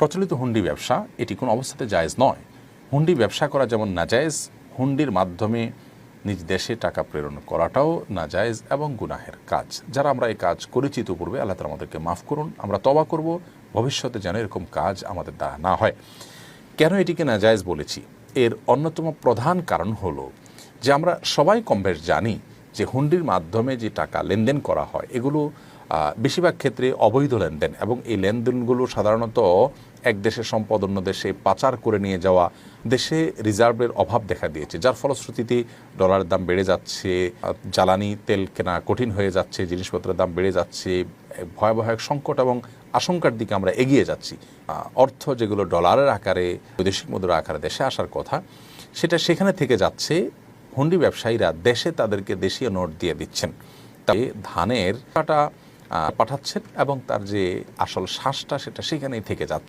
প্রচলিত হুন্ডি ব্যবসা এটি কোনো অবস্থাতে জায়েজ নয়। হুন্ডি ব্যবসা করা যেমন নাজায়েজ, হুন্ডির মাধ্যমে নিজ দেশে টাকা প্রেরণ করাটাও নাজায়েজ এবং গুনাহের কাজ। যারা আমরা এই কাজ করেছি তো পূর্বে, আল্লাহ তাআলা আমাদেরকে মাফ করুন। আমরা তওবা করব ভবিষ্যতে যেন এরকম কাজ আমাদের দ্বারা না হয়। কেন এটিকে নাজায়েজ বলেছি? এর অন্যতম প্রধান কারণ হলো যে আমরা সবাই কমবেশ জানি যে হুন্ডির মাধ্যমে যে টাকা লেনদেন করা হয় এগুলো বেশিরভাগ ক্ষেত্রে অবৈধ লেনদেন, এবং এই লেনদেনগুলো সাধারণত এক দেশের সম্পদ অন্য দেশে পাচার করে নিয়ে যাওয়া, দেশে রিজার্ভের অভাব দেখা দিয়েছে, যার ফলশ্রুতিতে ডলারের দাম বেড়ে যাচ্ছে, জ্বালানি তেল কেনা কঠিন হয়ে যাচ্ছে, জিনিসপত্রের দাম বেড়ে যাচ্ছে, ভয়াবহ এক সংকট এবং আশঙ্কার দিকে আমরা এগিয়ে যাচ্ছি। অর্থ যেগুলো ডলারের আকারে, বৈদেশিক মুদ্রা আকারে দেশে আসার কথা, সেটা সেখানে থেকে যাচ্ছে। হুন্ডি ব্যবসায়ীরা দেশে তাদেরকে দেশীয় নোট দিয়ে দিচ্ছেন, তাই ধানের টাকা পাঠাচ্ছেন এবং তার যে আসল শ্বাসটা সেটা সেখানেই থেকে যাচ্ছে।